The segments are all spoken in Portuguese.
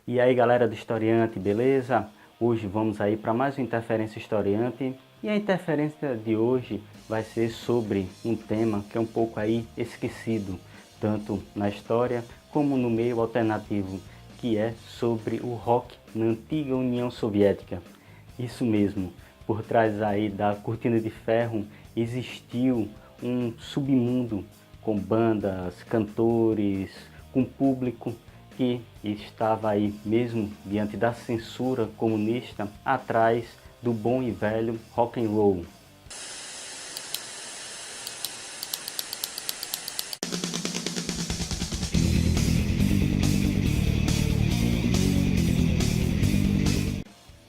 E aí galera do Historiante, beleza? Hoje vamos aí para mais uma Interferência Historiante. E a interferência de hoje vai ser sobre um tema que é um pouco aí esquecido, tanto na história como no meio alternativo, que é sobre o rock na antiga União Soviética. Isso mesmo, por trás aí da cortina de ferro existiu um submundo com bandas, cantores, com público que estava aí mesmo diante da censura comunista atrás do bom e velho rock and roll.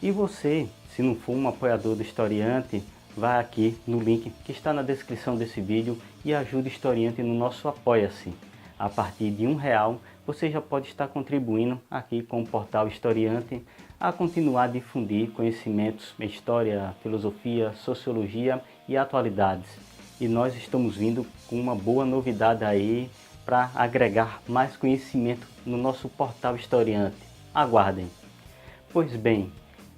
E você, se não for um apoiador do Historiante, vá aqui no link que está na descrição desse vídeo e ajude o Historiante no nosso Apoia-se. A partir de R$1 você já pode estar contribuindo aqui com o portal Historiante a continuar a difundir conhecimentos em história, filosofia, sociologia e atualidades. E nós estamos vindo com uma boa novidade aí para agregar mais conhecimento no nosso portal Historiante. Aguardem! Pois bem,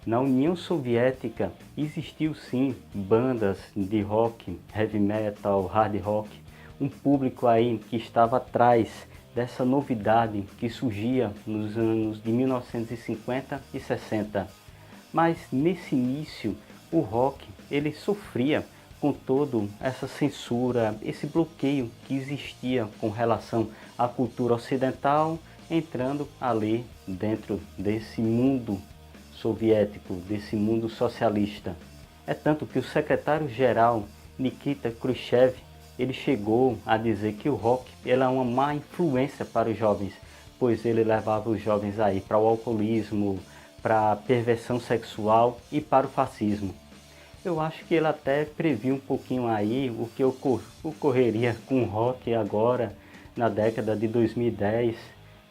na União Soviética existiu sim bandas de rock, heavy metal, hard rock, um público aí que estava atrás dessa novidade que surgia nos anos de 1950 e 60. Mas nesse início o rock ele sofria com toda essa censura, esse bloqueio que existia com relação à cultura ocidental, entrando ali dentro desse mundo soviético, desse mundo socialista. É tanto que o secretário-geral Nikita Khrushchev, ele chegou a dizer que o rock é uma má influência para os jovens, pois ele levava os jovens aí para o alcoolismo, para a perversão sexual e para o fascismo. Eu acho que ele até previu um pouquinho aí o que ocorreria com o rock agora na década de 2010,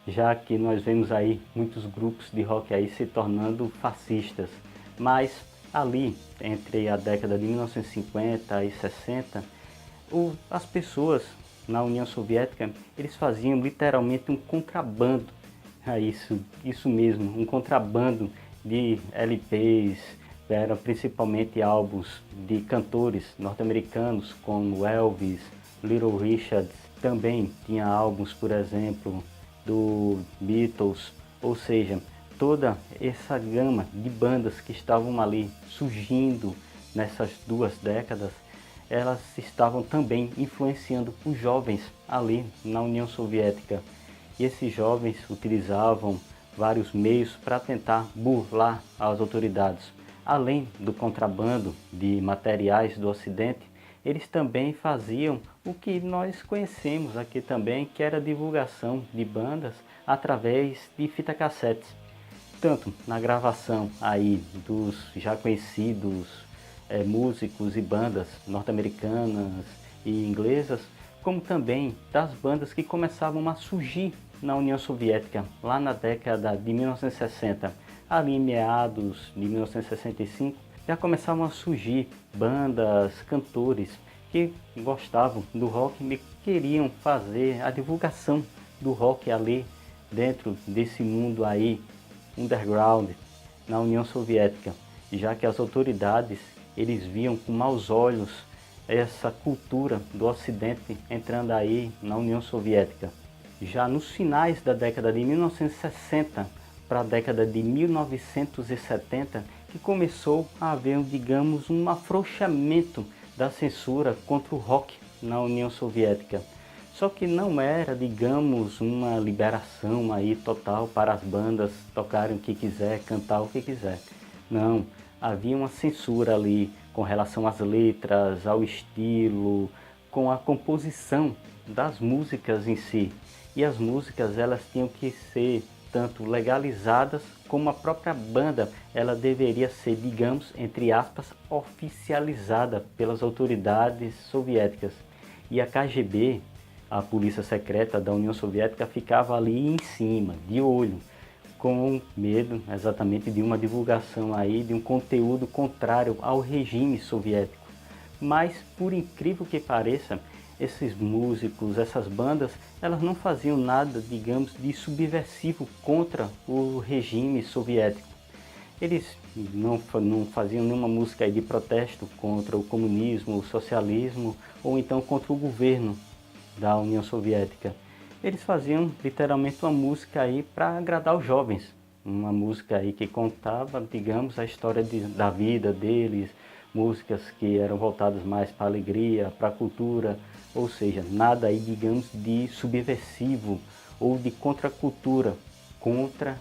já que nós vemos aí muitos grupos de rock aí se tornando fascistas. Mas ali, entre a década de 1950 e 60, as pessoas na União Soviética, eles faziam literalmente um contrabando, isso mesmo, um contrabando de LPs, eram principalmente álbuns de cantores norte-americanos como Elvis, Little Richard, também tinha álbuns, por exemplo, do Beatles, ou seja, toda essa gama de bandas que estavam ali surgindo nessas duas décadas, elas estavam também influenciando os jovens ali na União Soviética. E esses jovens utilizavam vários meios para tentar burlar as autoridades. Além do contrabando de materiais do Ocidente, eles também faziam o que nós conhecemos aqui também, que era a divulgação de bandas através de fita cassetes. Tanto na gravação aí dos já conhecidos músicos e bandas norte-americanas e inglesas, como também das bandas que começavam a surgir na União Soviética, lá na década de 1960. Ali em meados de 1965, já começavam a surgir bandas, cantores que gostavam do rock e queriam fazer a divulgação do rock ali dentro desse mundo aí underground na União Soviética, já que as autoridades eles viam com maus olhos essa cultura do Ocidente entrando aí na União Soviética. Já nos finais da década de 1960 para a década de 1970, que começou a haver, digamos, um afrouxamento da censura contra o rock na União Soviética. Só que não era, digamos, uma liberação aí total para as bandas tocarem o que quiser, cantar o que quiser. Não, havia uma censura ali com relação às letras, ao estilo, com a composição das músicas em si. E as músicas elas tinham que ser tanto legalizadas como a própria banda ela deveria ser, digamos, entre aspas, oficializada pelas autoridades soviéticas. E a KGB, a Polícia Secreta da União Soviética, ficava ali em cima, de olho, com medo exatamente de uma divulgação aí de um conteúdo contrário ao regime soviético. Mas, por incrível que pareça, esses músicos, essas bandas, elas não faziam nada, digamos, de subversivo contra o regime soviético. Eles não faziam nenhuma música aí de protesto contra o comunismo, o socialismo, ou então contra o governo da União Soviética. Eles faziam literalmente uma música aí para agradar os jovens. Uma música aí que contava, digamos, a história da vida deles, músicas que eram voltadas mais para a alegria, para a cultura, ou seja, nada aí, digamos, de subversivo ou de contracultura contra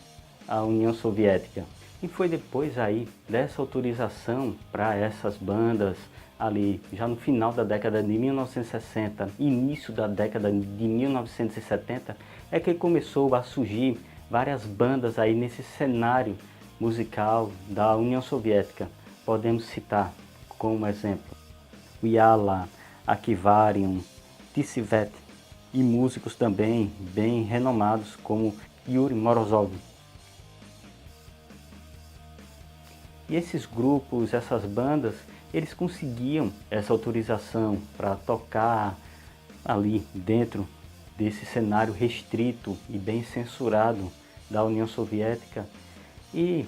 a União Soviética. E foi depois aí dessa autorização para essas bandas ali, já no final da década de 1960, início da década de 1970, é que começou a surgir várias bandas aí nesse cenário musical da União Soviética. Podemos citar como exemplo Uyala, Akivarium, Tisivet e músicos também bem renomados como Yuri Morozov. E esses grupos, essas bandas, eles conseguiam essa autorização para tocar ali dentro desse cenário restrito e bem censurado da União Soviética e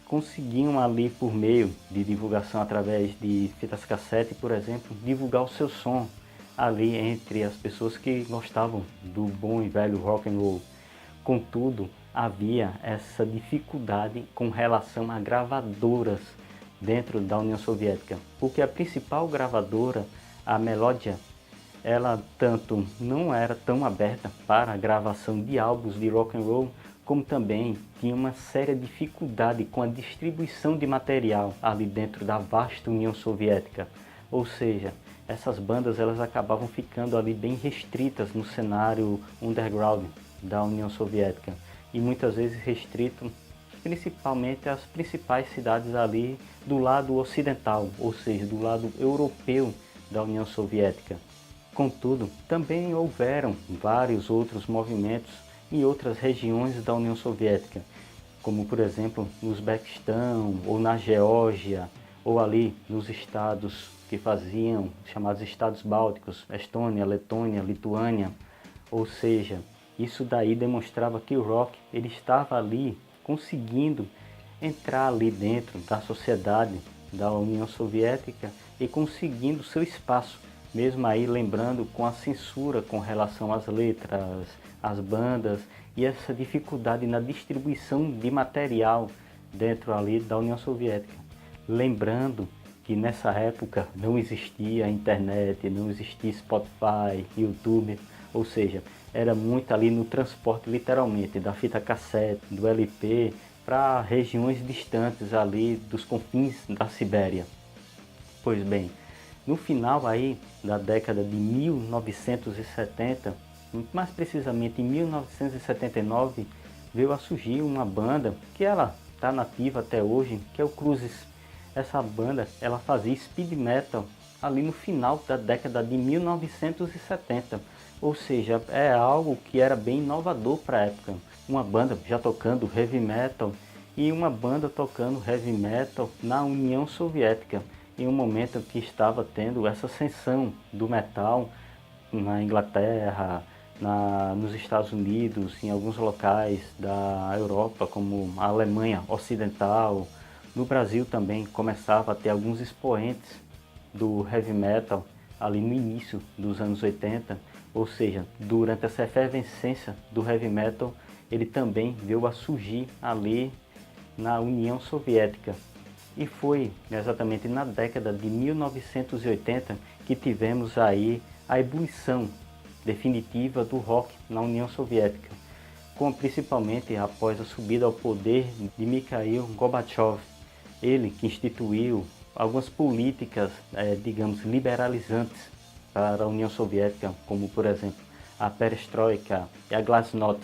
conseguiam ali, por meio de divulgação através de fitas cassete, por exemplo, divulgar o seu som ali entre as pessoas que gostavam do bom e velho rock and roll. Contudo, havia essa dificuldade com relação a gravadoras dentro da União Soviética, porque a principal gravadora, a Melodia, ela tanto não era tão aberta para a gravação de álbuns de rock and roll, como também tinha uma séria dificuldade com a distribuição de material ali dentro da vasta União Soviética. Ou seja, essas bandas elas acabavam ficando ali bem restritas no cenário underground da União Soviética e muitas vezes restrito principalmente às principais cidades ali do lado ocidental, ou seja, do lado europeu da União Soviética. Contudo, também houveram vários outros movimentos em outras regiões da União Soviética, como por exemplo no Uzbequistão ou na Geórgia, ou ali nos estados que faziam chamados estados bálticos, Estônia, Letônia, Lituânia. Ou seja, isso daí demonstrava que o rock ele estava ali conseguindo entrar ali dentro da sociedade da União Soviética e conseguindo seu espaço, mesmo aí lembrando com a censura com relação às letras, às bandas e essa dificuldade na distribuição de material dentro ali da União Soviética. Lembrando que nessa época não existia internet, não existia Spotify, YouTube, ou seja, era muito ali no transporte literalmente da fita cassete, do LP para regiões distantes ali dos confins da Sibéria. Pois bem, no final aí da década de 1970, mais precisamente em 1979, veio a surgir uma banda que ela está nativa até hoje, que é o Cruzes. Essa banda ela fazia speed metal ali no final da década de 1970, ou seja, é algo que era bem inovador para a época. Uma banda já tocando heavy metal e uma banda tocando heavy metal na União Soviética, em um momento que estava tendo essa ascensão do metal na Inglaterra, nos Estados Unidos, em alguns locais da Europa, como a Alemanha Ocidental. No Brasil também começava a ter alguns expoentes do heavy metal ali no início dos anos 80, ou seja, durante essa efervescência do heavy metal, ele também veio a surgir ali na União Soviética. E foi exatamente na década de 1980 que tivemos aí a ebulição definitiva do rock na União Soviética, principalmente após a subida ao poder de Mikhail Gorbachev, ele que instituiu algumas políticas, digamos, liberalizantes para a União Soviética, como por exemplo a Perestroika e a Glasnost.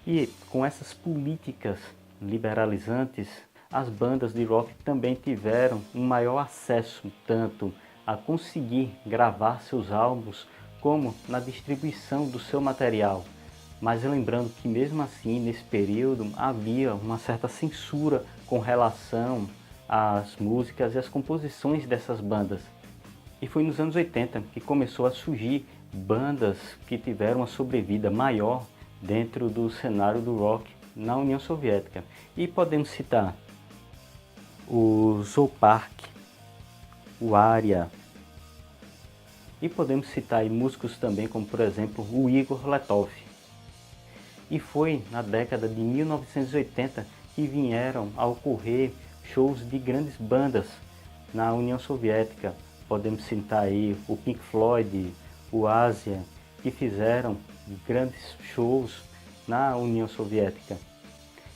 E com essas políticas liberalizantes, as bandas de rock também tiveram um maior acesso tanto a conseguir gravar seus álbuns como na distribuição do seu material. Mas lembrando que mesmo assim, nesse período, havia uma certa censura com relação às músicas e às composições dessas bandas. E foi nos anos 80 que começou a surgir bandas que tiveram uma sobrevida maior dentro do cenário do rock na União Soviética. E podemos citar o Zoopark, o Aria, e podemos citar aí músicos também como, por exemplo, o Igor Letov. E foi na década de 1980 que vieram a ocorrer shows de grandes bandas na União Soviética. Podemos citar aí o Pink Floyd, o Asia, que fizeram grandes shows na União Soviética.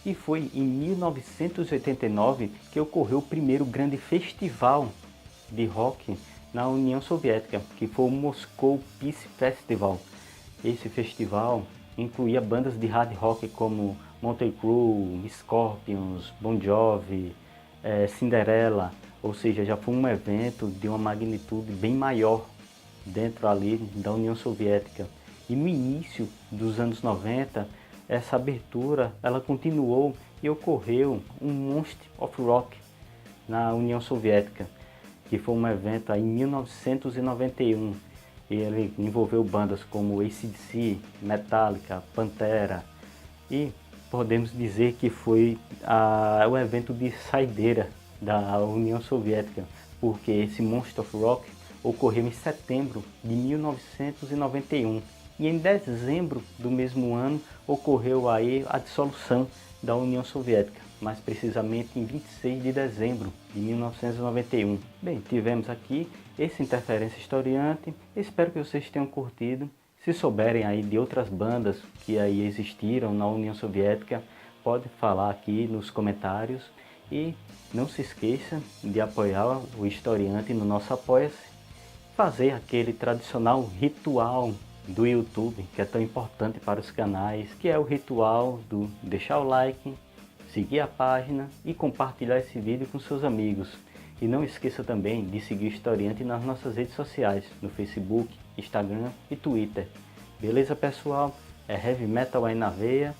E foi em 1989 que ocorreu o primeiro grande festival de rock na União Soviética, que foi o Moscow Peace Festival. Esse festival incluía bandas de hard rock como Motley Crue, Scorpions, Bon Jovi, Cinderella, ou seja, já foi um evento de uma magnitude bem maior dentro ali da União Soviética. E no início dos anos 90, essa abertura ela continuou e ocorreu um Monster of Rock na União Soviética, que foi um evento em 1991. Ele envolveu bandas como AC/DC, Metallica, Pantera, e podemos dizer que foi o evento de saideira da União Soviética, porque esse Monster of Rock ocorreu em setembro de 1991 e em dezembro do mesmo ano ocorreu aí a dissolução da União Soviética, mais precisamente em 26 de dezembro de 1991. Bem, tivemos aqui esse Interferência Historiante, espero que vocês tenham curtido. Se souberem aí de outras bandas que aí existiram na União Soviética, pode falar aqui nos comentários. E não se esqueça de apoiar o Historiante no nosso Apoia-se, fazer aquele tradicional ritual do YouTube, que é tão importante para os canais, que é o ritual do deixar o like, seguir a página e compartilhar esse vídeo com seus amigos. E não esqueça também de seguir o Historiante nas nossas redes sociais, no Facebook, Instagram e Twitter. Beleza, pessoal? É Heavy Metal aí na veia.